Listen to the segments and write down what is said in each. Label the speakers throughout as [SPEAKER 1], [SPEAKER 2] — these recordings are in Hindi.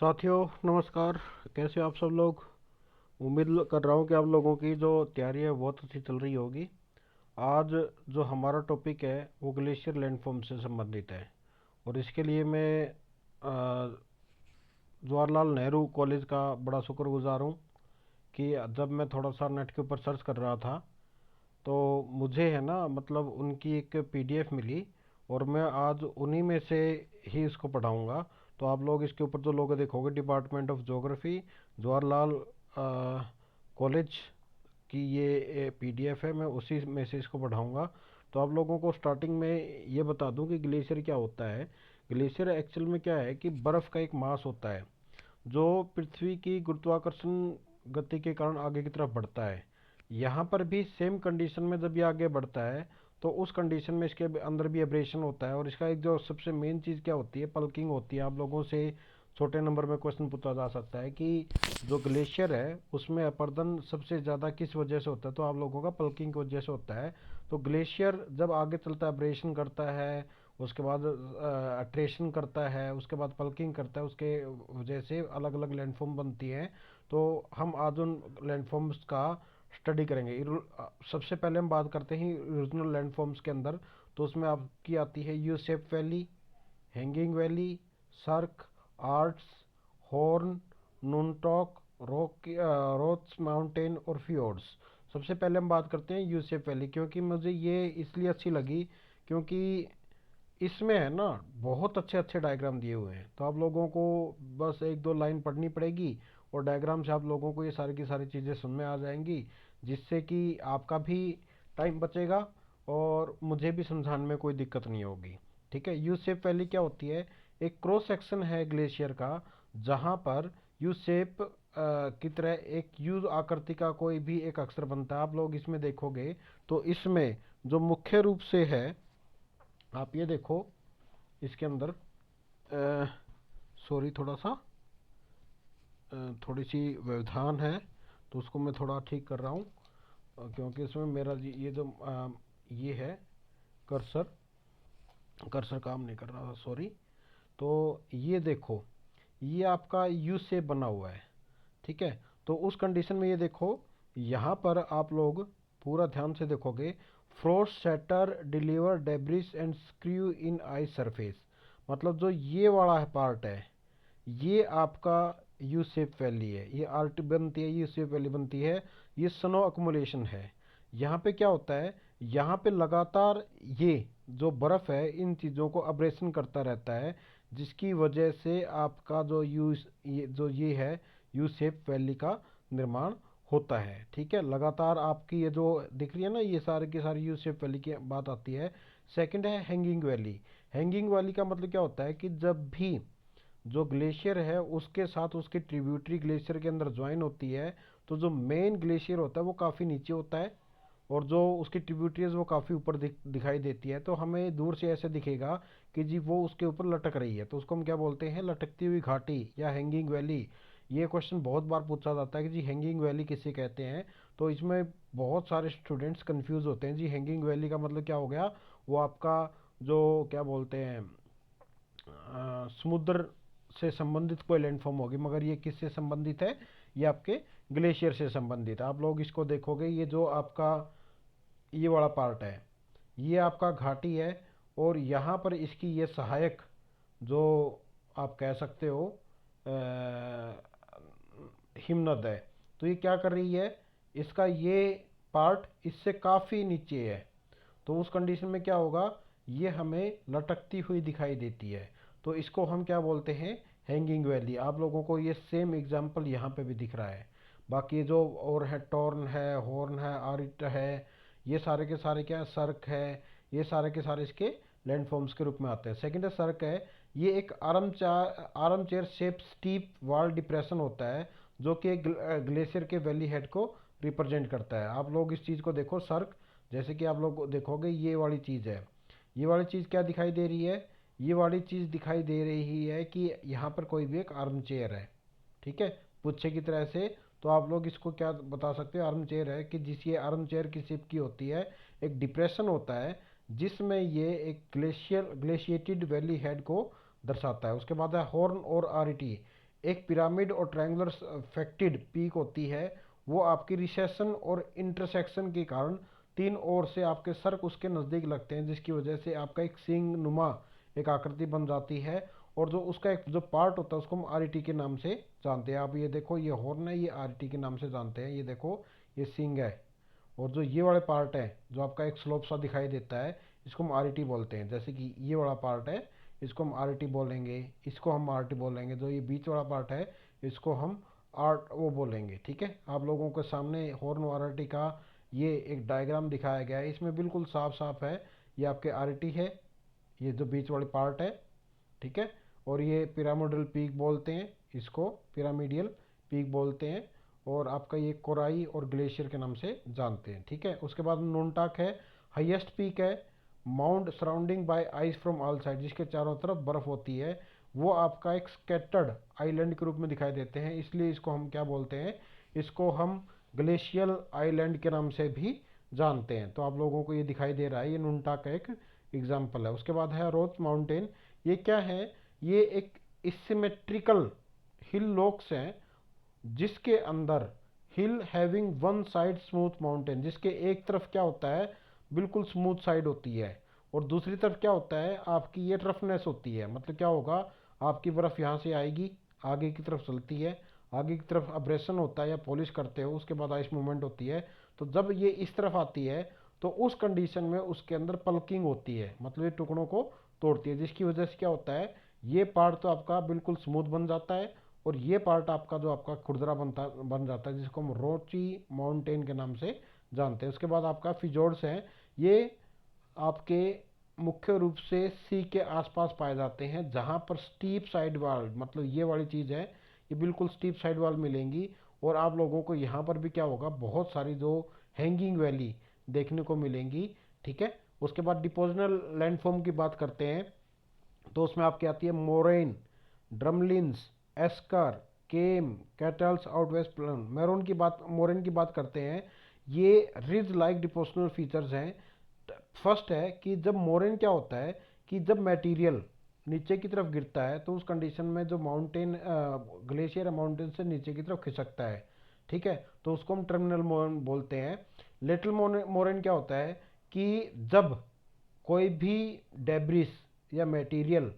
[SPEAKER 1] साथियों नमस्कार। कैसे हो आप सब लोग। कर रहा हूँ कि आप लोगों की जो तैयारी है बहुत अच्छी चल रही होगी। आज जो हमारा टॉपिक है वो ग्लेशियर लैंडफॉर्म से संबंधित है। और इसके लिए मैं जवाहरलाल नेहरू कॉलेज का बड़ा शुक्रगुजार हूँ कि जब मैं थोड़ा सा नेट के ऊपर सर्च कर रहा था तो मुझे है ना मतलब उनकी एक पीडीएफ मिली। और मैं आज उन्हीं में से ही इसको पढ़ाऊंगा। तो आप लोग इसके ऊपर जो लोग देखोगे department of geography Jawaharlal college की ये पीडीएफ है, मैं उसी में से इसको पढ़ाऊंगा। तो आप लोगों को स्टार्टिंग में ये बता दूं कि ग्लेशियर क्या होता है। ग्लेशियर एक्चुअल में क्या है कि बर्फ़ का एक मास होता है जो पृथ्वी की गुरुत्वाकर्षण गति के कारण आगे की तरफ बढ़ता है। यहाँ पर भी सेम कंडीशन में जब ये आगे बढ़ता है तो उस कंडीशन में इसके अंदर भी एब्रेशन होता है। और इसका एक जो सबसे मेन चीज़ क्या होती है, पल्किंग होती है। आप लोगों से छोटे नंबर में क्वेश्चन पूछा जा सकता है कि जो ग्लेशियर है उसमें अपरदन सबसे ज़्यादा किस वजह से होता है, तो आप लोगों का पल्किंग की वजह से होता है। तो ग्लेशियर जब आगे चलता है एब्रेशन करता है, उसके बाद अट्रेशन करता है, उसके बाद पल्किंग करता है, उसके वजह से अलग अलग लैंडफॉर्म बनती हैं। तो हम आज उन लैंडफॉर्म्स का स्टडी करेंगे। सबसे पहले हम बात करते हैं ओरिजिनल लैंडफॉर्म्स के अंदर। तो उसमें आपकी आती है U shape valley, hanging valley, cirque, aretes, horn, nunatak, roche moutonnee और फियोर्ड्स। सबसे पहले हम बात करते हैं यू शेप वैली, क्योंकि मुझे ये इसलिए अच्छी लगी क्योंकि इसमें है ना बहुत अच्छे अच्छे डायग्राम दिए हुए हैं। तो आप लोगों को बस एक दो लाइन पढ़नी पड़ेगी और डायग्राम से आप लोगों को ये सारी की सारी चीज़ें समझ में आ जाएंगी, जिससे कि आपका भी टाइम बचेगा और मुझे भी समझाने में कोई दिक्कत नहीं होगी। ठीक है। यू शेप वैली क्या होती है? एक क्रॉस सेक्शन है ग्लेशियर का, जहाँ पर यू शेप की तरह एक यू आकृति का कोई भी एक अक्षर बनता है। आप लोग इसमें देखोगे तो इसमें जो मुख्य रूप से है, आप ये देखो इसके अंदर सॉरी थोड़ा सा थोड़ी सी व्यवधान है, तो उसको मैं थोड़ा ठीक कर रहा हूँ। क्योंकि इसमें मेरा ये जो ये है कर्सर कर्सर काम नहीं कर रहा था, सॉरी। तो ये देखो, ये आपका यू से बना हुआ है। ठीक है। तो उस कंडीशन में ये देखो, यहाँ पर आप लोग पूरा ध्यान से देखोगे, frost setter deliver debris and screw in ice surface. मतलब जो ये वाला पार्ट है ये आपका यू शेप वैली है, ये आर्ट बनती है, यू शेप वैली बनती है। ये स्नो अकुमुलेशन है। यहाँ पे क्या होता है, यहाँ पे लगातार ये जो बर्फ़ है इन चीज़ों को अब्रेशन करता रहता है, जिसकी वजह से आपका जो ये है यू शेप वैली का निर्माण होता है। ठीक है। लगातार आपकी ये जो दिख रही है ना, ये सारे की सारी यू शेप वैली की बात आती है। सेकंड है हैंगिंग वैली। हैंगिंग वैली का मतलब क्या होता है कि जब भी जो ग्लेशियर है उसके साथ उसके ट्रिब्यूटरी ग्लेशियर के अंदर ज्वाइन होती है, तो जो मेन ग्लेशियर होता है वो काफ़ी नीचे होता है और जो उसकी ट्रिब्यूटरीज वो काफ़ी ऊपर दिखाई देती है। तो हमें दूर से ऐसे दिखेगा कि जी वो उसके ऊपर लटक रही है, तो उसको हम क्या बोलते हैं, लटकती हुई घाटी या हैंगिंग वैली। ये क्वेश्चन बहुत बार पूछा जाता है कि जी हैंगिंग वैली किसे कहते हैं। तो इसमें बहुत सारे स्टूडेंट्स कंफ्यूज होते हैं, जी हैंगिंग वैली का मतलब क्या हो गया। वो आपका जो क्या बोलते हैं समुद्र से संबंधित कोई लैंडफॉर्म होगी, मगर ये किससे संबंधित है, ये आपके ग्लेशियर से संबंधित है। आप लोग इसको देखोगे, ये जो आपका ये वाला पार्ट है ये आपका घाटी है। और यहाँ पर इसकी ये सहायक जो आप कह सकते हो हिमनद है। तो ये क्या कर रही है, इसका ये पार्ट इससे काफ़ी नीचे है। तो उस कंडीशन में क्या होगा, ये हमें लटकती हुई दिखाई देती है। तो इसको हम क्या बोलते हैं, हैंगिंग वैली। आप लोगों को ये सेम एग्जांपल यहाँ पे भी दिख रहा है। बाकी जो और है, टॉर्न है, हॉर्न है, आरिट है, ये सारे के सारे क्या है, सर्क है, ये सारे के सारे इसके लैंडफॉर्म्स के रूप में आते हैं। सेकंड है सर्क है। ये एक arm chair shape steep wall depression होता है जो कि एक ग्लेशियर के वैली हेड को रिप्रेजेंट करता है। आप लोग इस चीज़ को देखो, सर्क जैसे कि आप लोग देखोगे ये वाली चीज़ है। ये वाली चीज़ क्या दिखाई दे रही है, ये वाली चीज़ दिखाई दे रही है कि यहाँ पर कोई भी एक आर्म चेयर है। ठीक है। पुच्छे की तरह से। तो आप लोग इसको क्या बता सकते हो, आर्म चेयर है कि जिस ये आर्म चेयर की शेप की होती है, एक डिप्रेशन होता है जिसमें ये एक ग्लेशिएटेड वैली हेड को दर्शाता है। उसके बाद है हॉर्न और आरिटी। एक पिरामिड और ट्रायंगुलर फैक्टेड पीक होती है, वो आपकी रिसेशन और इंटरसेक्शन के कारण तीन ओर से आपके सर्क उसके नज़दीक लगते हैं, जिसकी वजह से आपका एक सिंग नुमा एक आकृति बन जाती है। और जो उसका एक जो पार्ट होता है उसको हम आरईटी के नाम से जानते हैं। आप ये देखो, ये हॉर्न है, ये आरईटी के नाम से जानते हैं। ये देखो, ये सिंग है। और जो ये वाले पार्ट है, जो आपका एक स्लोप सा दिखाई देता है, इसको हम आरईटी बोलते हैं। जैसे कि ये वाला पार्ट है, इसको हम आरईटी बोलेंगे, इसको हम आरटी बोलेंगे। जो ये बीच वाला पार्ट है, इसको हम आर्ट वो बोलेंगे। ठीक है, आप लोगों के सामने हॉर्न आरटी का ये एक डायग्राम दिखाया गया है, इसमें बिल्कुल साफ साफ है ये आपके आरटी है, ये जो बीच वाली पार्ट है। ठीक है, और ये पिरामिडल पीक बोलते हैं, इसको पिरामिडियल पीक बोलते हैं। और आपका ये कोराई और ग्लेशियर के नाम से जानते हैं। ठीक है, उसके बाद नोनटाक है, हाईएस्ट पीक है, mount surrounding by ice from all side, जिसके चारों तरफ बर्फ होती है। वो आपका एक स्कैटर्ड आइलैंड के रूप में दिखाई देते हैं, इसलिए इसको हम क्या बोलते हैं, इसको हम ग्लेशियल आइलैंड के नाम से भी जानते हैं। तो आप लोगों को ये दिखाई दे रहा है, ये नुनटा का एक एग्जाम्पल है। उसके बाद है रोथ माउंटेन। ये क्या है, ये एक इसिमेट्रिकल हिल लॉक्स हैं, जिसके अंदर hill having one side smooth mountain, जिसके एक तरफ क्या होता है, बिल्कुल स्मूथ साइड होती है, और दूसरी तरफ क्या होता है, आपकी ये रफनेस होती है। मतलब क्या होगा, आपकी बर्फ यहाँ से आएगी, आगे की तरफ चलती है, आगे की तरफ अब्रेशन होता है या पॉलिश करते हो, उसके बाद आइस मूवमेंट होती है। तो जब ये इस तरफ आती है, तो उस कंडीशन में उसके अंदर पल्किंग होती है, मतलब ये टुकड़ों को तोड़ती है, जिसकी वजह से क्या होता है, ये पार्ट तो आपका बिल्कुल स्मूथ बन जाता है, और ये पार्ट आपका जो आपका खुरदरा बन जाता है, जिसको हम रोची माउंटेन के नाम से जानते हैं। उसके बाद आपका फिजोर्ड्स हैं, ये आपके मुख्य रूप से सी के आसपास पाए जाते हैं, जहां पर स्टीप साइड वाल, मतलब ये वाली चीज़ है, ये बिल्कुल स्टीप साइड वाल मिलेंगी। और आप लोगों को यहाँ पर भी क्या होगा, बहुत सारी जो हैंगिंग वैली देखने को मिलेंगी। ठीक है, उसके बाद डिपोजनल लैंडफॉर्म की बात करते हैं, तो उसमें आपकी आती है moraine, drumlins, esker, kame, kettles outwash plain. Moraine की बात करते हैं, ये रिज लाइक डिपोजनल फीचर्स हैं। फर्स्ट है कि जब मोरेन क्या होता है, कि जब मटेरियल नीचे की तरफ गिरता है, तो उस कंडीशन में जो माउंटेन ग्लेशियर माउंटेन से नीचे की तरफ खिसकता है। ठीक है, तो उसको हम टर्मिनल मोरेन बोलते हैं। लिटिल मोरेन क्या होता है, कि जब कोई भी डेब्रिस या मटेरियल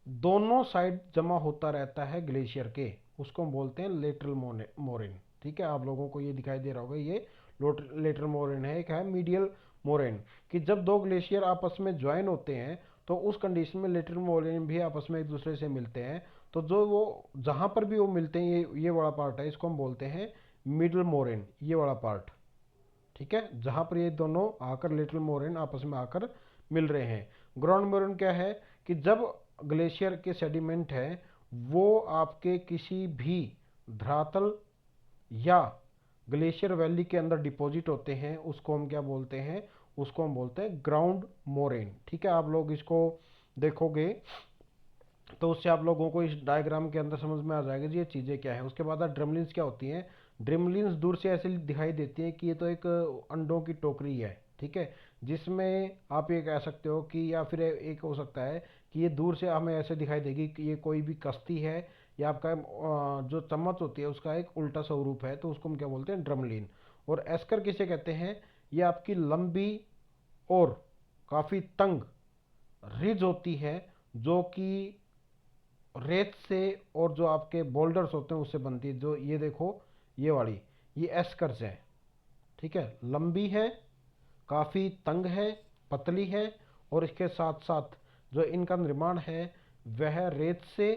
[SPEAKER 1] दोनों साइड जमा होता रहता है ग्लेशियर के, उसको हम बोलते हैं लेटरल मोरेन। ठीक है, आप लोगों को ये दिखाई दे रहा होगा, ये लेटरल मोरेन है। एक है मीडियल मोरेन, कि जब दो ग्लेशियर आपस में ज्वाइन होते हैं, तो उस कंडीशन में लेटरल मोरेन भी आपस में एक दूसरे से मिलते हैं। तो जो वो जहां पर भी वो मिलते हैं, ये वाला पार्ट है, इसको हम बोलते हैं मिडल मोरेन, ये वाला पार्ट। ठीक है, जहां पर ये दोनों आकर लिटिल मोरेन आपस में आकर मिल रहे हैं। ग्राउंड मोरेन क्या है, कि जब ग्लेशियर के सेडिमेंट है, वो आपके किसी भी धरातल या ग्लेशियर वैली के अंदर डिपॉजिट होते हैं, उसको हम क्या बोलते हैं, उसको हम बोलते हैं ग्राउंड मोरेन। ठीक है, आप लोग इसको देखोगे तो उससे आप लोगों को इस डायग्राम के अंदर समझ में आ जाएगा जी ये चीज़ें क्या है। उसके बाद ड्रमलिन्स क्या होती हैं, ड्रमलिन्स दूर से ऐसे दिखाई देती है कि ये तो एक अंडों की टोकरी है। ठीक है, जिसमें आप ये कह सकते हो कि, या फिर एक हो सकता है कि ये दूर से हमें ऐसे दिखाई देगी कि ये कोई भी कश्ती है, या आपका जो चम्मच होती है उसका एक उल्टा स्वरूप है, तो उसको हम क्या बोलते हैं, ड्रमलिन। और एस्कर किसे कहते हैं, ये आपकी लंबी और काफ़ी तंग रिज होती है, जो कि रेत से और जो आपके बोल्डर्स होते हैं उससे बनती है। जो ये देखो, ये वाली, ये एस्कर्स है। ठीक है, लंबी है, काफ़ी तंग है, पतली है, और इसके साथ साथ जो इनका निर्माण है वह रेत से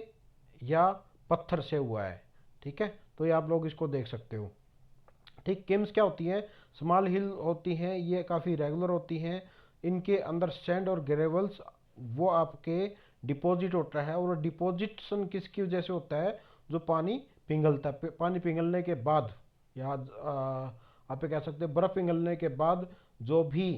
[SPEAKER 1] या पत्थर से हुआ है। ठीक है, तो ये आप लोग इसको देख सकते हो। ठीक, किम्स क्या होती है, स्मॉल हिल होती हैं, ये काफ़ी रेगुलर होती हैं। इनके अंदर सैंड और ग्रेवल्स वो आपके डिपॉजिट होता है, और डिपॉजिशन किसकी वजह से होता है, जो पानी पिघलता है, पानी पिघलने के बाद, या आप ये कह सकते हैं बर्फ़ पिघलने के बाद जो भी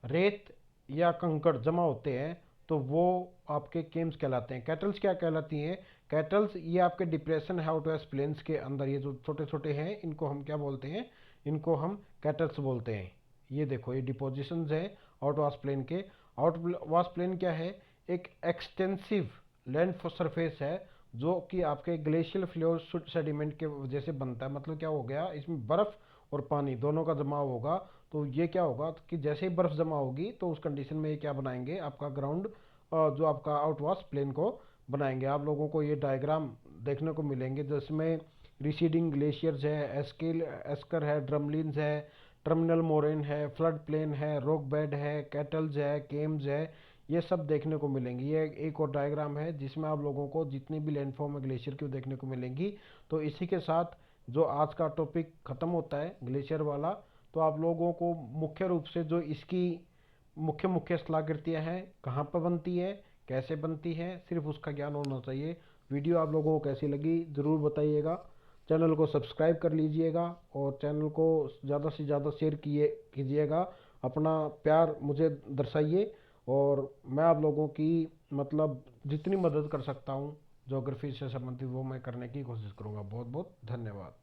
[SPEAKER 1] रेत या कंकड़ जमा होते हैं, तो वो आपके केम्स कहलाते हैं। कैटल्स क्या कहलाती हैं, कैटल्स ये आपके डिप्रेशन है आउट वेस्ट प्लेन्स के अंदर, ये जो छोटे छोटे हैं इनको हम क्या बोलते हैं, इनको हम कैटल्स बोलते हैं। ये देखो, ये डिपोजिशन है आउट वास्ट प्लेन के। आउट वास्ट प्लेन क्या है, एक एक्सटेंसिव लैंड सरफेस है, जो कि आपके ग्लेशियल फ्लो सेडिमेंट के वजह से बनता है। मतलब क्या हो गया, इसमें बर्फ़ और पानी दोनों का जमाव होगा। तो ये क्या होगा कि जैसे ही बर्फ़ जमा होगी तो उस कंडीशन में ये क्या बनाएंगे, आपका ग्राउंड जो आपका आउटवाश प्लेन को बनाएंगे। आप लोगों को ये डायग्राम देखने को मिलेंगे जिसमें रिसीडिंग ग्लेशियर्स है, एस्किल एस्कर है, ड्रमलिन्स है, टर्मिनल मोरेन है, फ्लड प्लेन है, रॉक बेड है, कैटल्स है, केम्स है, ये सब देखने को मिलेंगी। ये एक और डायग्राम है जिसमें आप लोगों को जितनी भी लैंडफॉर्म है ग्लेशियर की देखने को मिलेंगी। तो इसी के साथ जो आज का टॉपिक ख़त्म होता है ग्लेशियर वाला। तो आप लोगों को मुख्य रूप से जो इसकी मुख्य मुख्य स्थलाकृतियाँ हैं, कहाँ पर बनती है, कैसे बनती है, सिर्फ उसका ज्ञान होना चाहिए। वीडियो आप लोगों को कैसी लगी ज़रूर बताइएगा। चैनल को सब्सक्राइब कर लीजिएगा और चैनल को ज़्यादा से ज़्यादा शेयर कीजिएगा। अपना प्यार मुझे दर्शाइए और मैं आप लोगों की मतलब जितनी मदद कर सकता हूँ ज्योग्राफी से संबंधित वो मैं करने की कोशिश करूँगा। बहुत बहुत धन्यवाद।